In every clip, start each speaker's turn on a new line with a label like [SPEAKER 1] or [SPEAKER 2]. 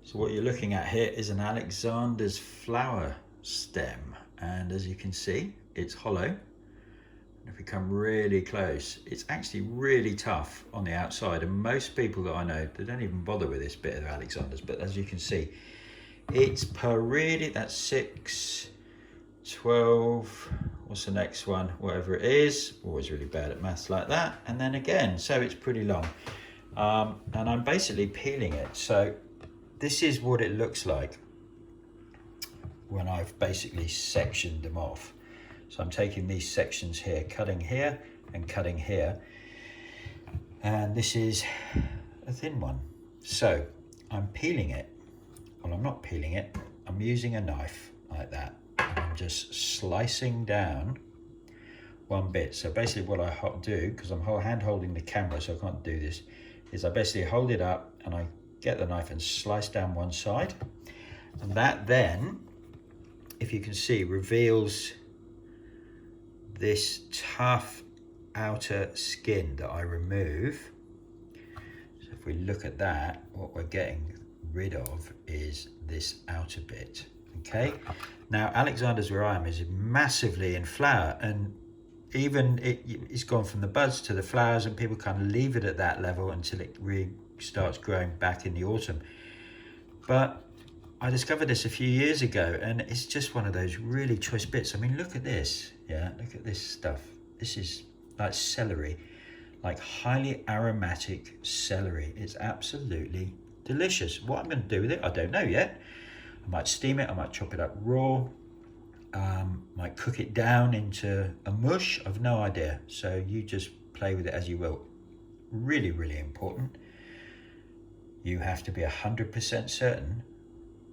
[SPEAKER 1] So what you're looking at here is an Alexander's flower stem, and as you can see, it's hollow. If we come really close, it's actually really tough on the outside, and most people that I know, they don't even bother with this bit of Alexander's, but as you can see, it's periodic. That's 6, 12, what's the next one, whatever it is. Always really bad at maths like that. And then again, so it's pretty long, and I'm basically peeling it. So this is what it looks like when I've basically sectioned them off. So I'm taking these sections here, cutting here and cutting here, and this is a thin one. So I'm peeling it. Well, I'm not peeling it, I'm using a knife like that, and I'm just slicing down one bit. So basically what I do, because I'm hand holding the camera so I can't do this, is I basically hold it up and I get the knife and slice down one side, and that then, if you can see, reveals this tough outer skin that I remove. So if we look at that, what we're getting rid of is this outer bit. Okay, now Alexander's rhyme is massively in flower, and even it's gone from the buds to the flowers, and people kind of leave it at that level until it really starts growing back in the autumn. But I discovered this a few years ago, and it's just one of those really choice bits. I mean, look at this. Yeah, look at this stuff. This is like celery, like highly aromatic celery. It's absolutely delicious. What I'm going to do with it, I don't know yet. I might steam it, I might chop it up raw, might cook it down into a mush. I've no idea. So you just play with it as you will. Really, really important. You have to be 100% certain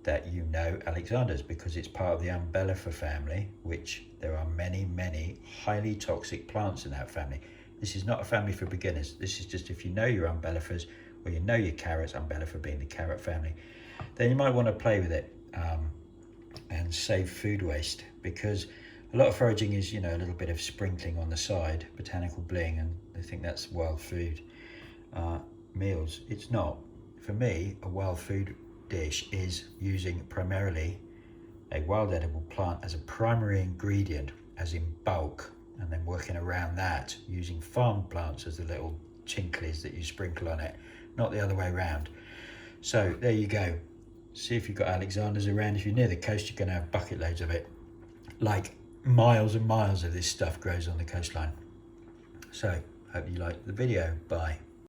[SPEAKER 1] that you know Alexander's, because it's part of the Umbellifer family, which there are many, many highly toxic plants in that family. This is not a family for beginners. This is just if you know your Umbellifers, or you know your carrots, Umbellifer being the carrot family, then you might want to play with it and save food waste, because a lot of foraging is, you know, a little bit of sprinkling on the side, botanical bling, and they think that's wild food meals. It's not. For me, a wild food dish is using primarily a wild edible plant as a primary ingredient, as in bulk, and then working around that using farm plants as the little chinklies that you sprinkle on it, not the other way around. So there you go. See if you've got Alexander's around. If you're near the coast, you're going to have bucket loads of it. Like miles and miles of this stuff grows on the coastline. So hope you liked the video. Bye.